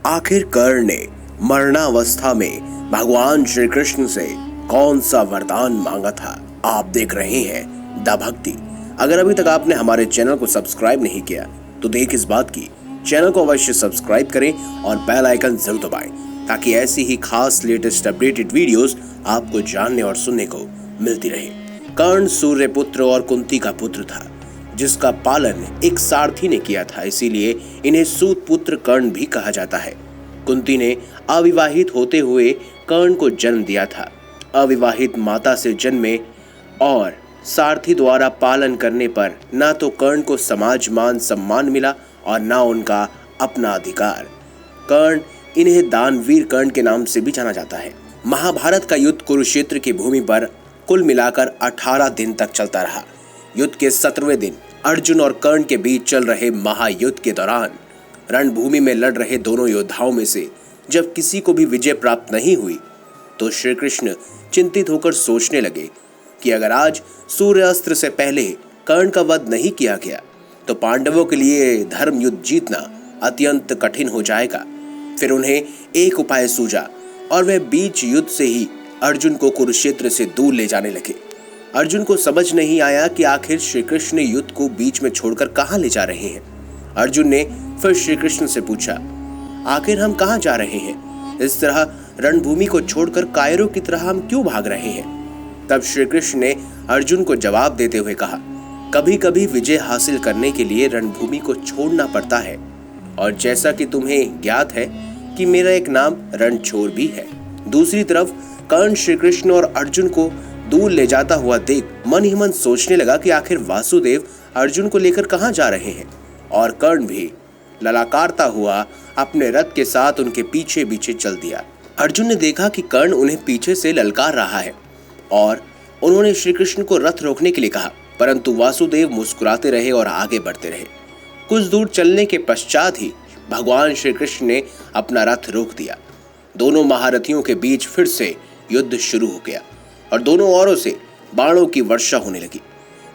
आखिर कर्ण ने मरणावस्था में भगवान श्री कृष्ण से कौन सा वरदान मांगा था? आप देख रहे हैं द भक्ति। अगर अभी तक आपने हमारे चैनल को सब्सक्राइब नहीं किया तो देर किस बात की, चैनल को अवश्य सब्सक्राइब करें और बेल आइकन जरूर दबाएं ताकि ऐसी ही खास लेटेस्ट अपडेटेड वीडियोस आपको जानने और सुनने को मिलती रहे। कर्ण सूर्य पुत्र और कुंती का पुत्र था, जिसका पालन एक सारथी ने किया था, इसीलिए इन्हें सूत पुत्र कर्ण भी कहा जाता है। कुंती ने अविवाहित होते हुए कर्ण को जन्म दिया था। अविवाहित माता से जन्मे और सारथी द्वारा पालन करने पर ना तो कर्ण को समाज मान सम्मान मिला और ना उनका अपना अधिकार। कर्ण इन्हें दानवीर कर्ण के नाम से भी जाना जाता है। महाभारत का युद्ध कुरुक्षेत्र की भूमि पर कुल मिलाकर 18 दिन तक चलता रहा। युद्ध के 17वें दिन अर्जुन और कर्ण के बीच चल रहे महायुद्ध के दौरान रणभूमि में लड़ रहे दोनों योद्धाओं में से जब किसी को भी विजय प्राप्त नहीं हुई तो श्री कृष्ण चिंतित होकर सोचने लगे कि अगर आज सूर्यास्त से पहले कर्ण का वध नहीं किया गया तो पांडवों के लिए धर्म युद्ध जीतना अत्यंत कठिन हो जाएगा। फिर उन्हें एक उपाय सूझा और वह बीच युद्ध से ही अर्जुन को कुरुक्षेत्र से दूर ले जाने लगे। अर्जुन को समझ नहीं आया कि आखिर श्री कृष्ण युद्ध को बीच में छोड़कर कहां ले जा रहे हैं। अर्जुन ने फिर श्री कृष्ण से पूछा, आखिर हम कहां जा रहे हैं? इस तरह रणभूमि को छोड़कर कायरों की तरह हम क्यों भाग रहे हैं? तब श्री कृष्ण ने अर्जुन को जवाब देते हुए कहा, कभी कभी विजय हासिल करने के लिए रणभूमि को छोड़ना पड़ता है, और जैसा कि तुम्हें ज्ञात है कि मेरा एक नाम रणछोड़ भी है। दूसरी तरफ कर्ण श्री कृष्ण और अर्जुन को दूर ले जाता हुआ देख मन ही मन सोचने लगा कि आखिर वासुदेव अर्जुन को लेकर कहां जा रहे हैं, और कर्ण भी ललकारता हुआ अपने रथ के साथ उनके पीछे पीछे चल दिया। अर्जुन ने देखा कि कर्ण उन्हें पीछे से ललकार रहा है और उन्होंने श्री कृष्ण को रथ रोकने के लिए कहा, परंतु वासुदेव मुस्कुराते रहे और आगे बढ़ते रहे। कुछ दूर चलने के पश्चात ही भगवान श्री कृष्ण ने अपना रथ रोक दिया। दोनों महारथियों के बीच फिर से युद्ध शुरू हो गया और दोनों ओरों से बाणों की वर्षा होने लगी।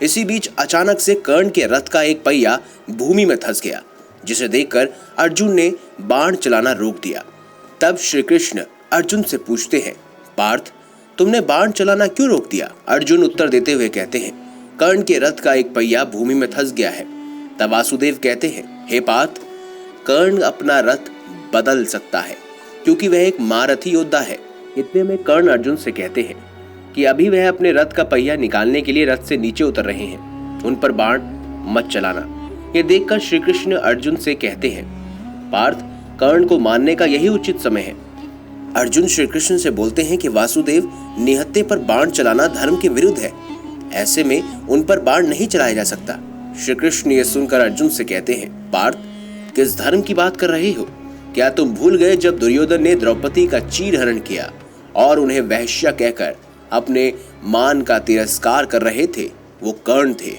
इसी बीच अचानक से कर्ण के रथ का एक पहिया भूमि में धंस गया, जिसे देखकर अर्जुन ने बाण चलाना रोक दिया। तब श्री कृष्ण अर्जुन से पूछते हैं, पार्थ, तुमने बाण चलाना क्यों रोक दिया? अर्जुन उत्तर देते हुए कहते हैं, कर्ण के रथ का एक पहिया भूमि में धंस गया है। तब वासुदेव कहते हैं, हे पार्थ, कर्ण अपना रथ बदल सकता है क्योंकि वह एक महारथी योद्धा है। इतने में कर्ण अर्जुन से कहते हैं कि अभी वह अपने रथ का पहिया निकालने के लिए रथ से नीचे उतर रहे हैं, उन पर बाण मत चलाना। यह देखकर श्री कृष्ण अर्जुन से कहते हैं, पार्थ, कर्ण को मारने का यही उचित समय है। अर्जुन श्री कृष्ण से बोलते हैं कि वासुदेव, निहत्थे पर बाण चलाना धर्म के विरुद्ध है, ऐसे में उन पर बाण नहीं चलाया जा सकता। श्री कृष्ण ये सुनकर अर्जुन से कहते हैं, पार्थ, किस धर्म की बात कर रहे हो? क्या तुम भूल गए जब दुर्योधन ने द्रौपदी का चीरहरण किया और उन्हें वैश्या कहकर अपने मान का तिरस्कार कर रहे थे? वो कर्ण थे।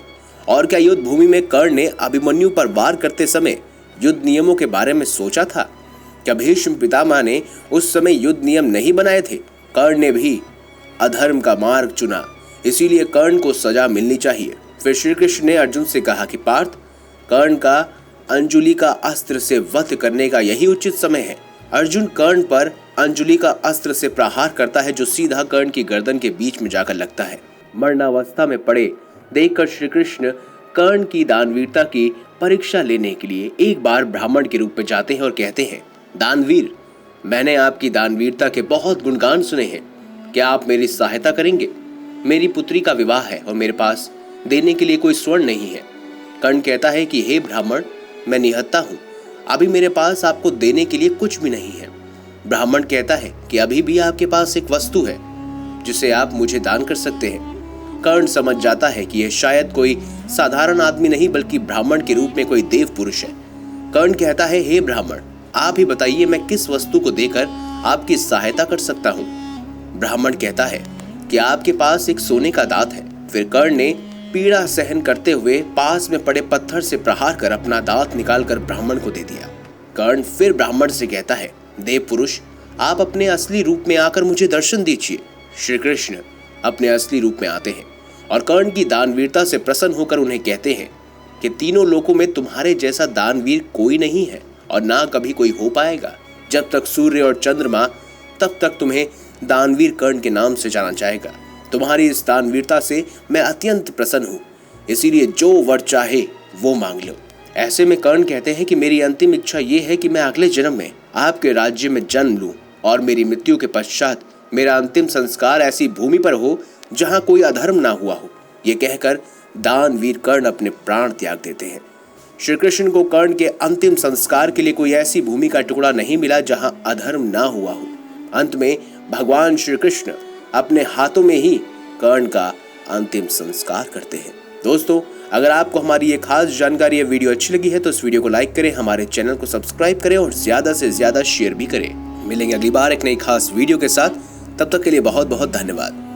और क्या युद्ध भूमि में कर्ण ने अभिमन्यु पर वार करते समय युद्ध नियमों के बारे में सोचा था? क्या भीष्म पितामह ने उस समय युद्ध नियम नहीं बनाए थे? कर्ण ने भी अधर्म का मार्ग चुना, इसीलिए कर्ण को सजा मिलनी चाहिए। फिर श्री कृष्ण ने अर्जुन से कहा कि पार्थ, कर्ण का अंजुलि का अस्त्र से वध करने का यही उचित समय है। अर्जुन कर्ण पर अंजुलि का अस्त्र से प्रहार करता है, जो सीधा कर्ण की गर्दन के बीच में जाकर लगता है। मरणावस्था में पड़े देखकर श्री कृष्ण कर्ण की दानवीरता की परीक्षा लेने के लिए एक बार ब्राह्मण के रूप में जाते हैं और कहते हैं, दानवीर, मैंने आपकी दानवीरता के बहुत गुणगान सुने हैं, क्या आप मेरी सहायता करेंगे? मेरी पुत्री का विवाह है और मेरे पास देने के लिए कोई स्वर्ण नहीं है। कर्ण कहता है कि हे ब्राह्मण, मैं निहत्था हूँ, अभी मेरे पास आपको देने के लिए कुछ भी नहीं है। ब्राह्मण कहता है कि अभी भी आपके पास एक वस्तु है जिसे आप मुझे दान कर सकते हैं। कर्ण समझ जाता है कि यह शायद कोई साधारण आदमी नहीं बल्कि ब्राह्मण के रूप में कोई देव पुरुष है। कर्ण कहता है, हे ब्राह्मण, आप ही बताइए मैं किस वस्तु को देकर आपकी सहायता कर सकता हूँ। ब्राह्मण कहता है कि आपके पास एक सोने का दांत है। फिर कर्ण ने पीड़ा सहन करते हुए पास में पड़े पत्थर से प्रहार कर अपना दांत निकालकर ब्राह्मण को दे दिया। कर्ण फिर ब्राह्मण से कहता है, देव पुरुष, आप अपने असली रूप में आकर मुझे दर्शन दीजिए। श्री कृष्ण अपने असली रूप में आते हैं और कर्ण की दानवीरता से प्रसन्न होकर उन्हें कहते हैं कि तीनों लोकों में तुम्हारे जैसा दानवीर कोई नहीं है और ना कभी कोई हो पाएगा। जब तक सूर्य और चंद्रमा, तब तक तुम्हें दानवीर कर्ण के नाम से जाना जाएगा। तुम्हारी इस दानवीरता से मैं अत्यंत प्रसन्न हूँ, इसीलिए जो वर चाहे वो मांग लो। ऐसे में कर्ण कहते हैं कि मेरी अंतिम इच्छा ये है कि मैं अगले जन्म में आपके राज्य में जन्म लूं और मेरी मृत्यु के पश्चात मेरा अंतिम संस्कार ऐसी भूमि पर हो जहां कोई अधर्म ना हुआ हो। ये कहकर दानवीर कर्ण अपने प्राण त्याग देते हैं। श्री कृष्ण को कर्ण के अंतिम संस्कार के लिए कोई ऐसी भूमि का टुकड़ा नहीं मिला जहां अधर्म ना हुआ हो। अंत में भगवान श्री कृष्ण अपने हाथों में ही कर्ण का अंतिम संस्कार करते हैं। दोस्तों, अगर आपको हमारी ये खास जानकारी या वीडियो अच्छी लगी है तो इस वीडियो को लाइक करें, हमारे चैनल को सब्सक्राइब करें और ज्यादा से ज्यादा शेयर भी करें। मिलेंगे अगली बार एक नई खास वीडियो के साथ, तब तक के लिए बहुत बहुत धन्यवाद।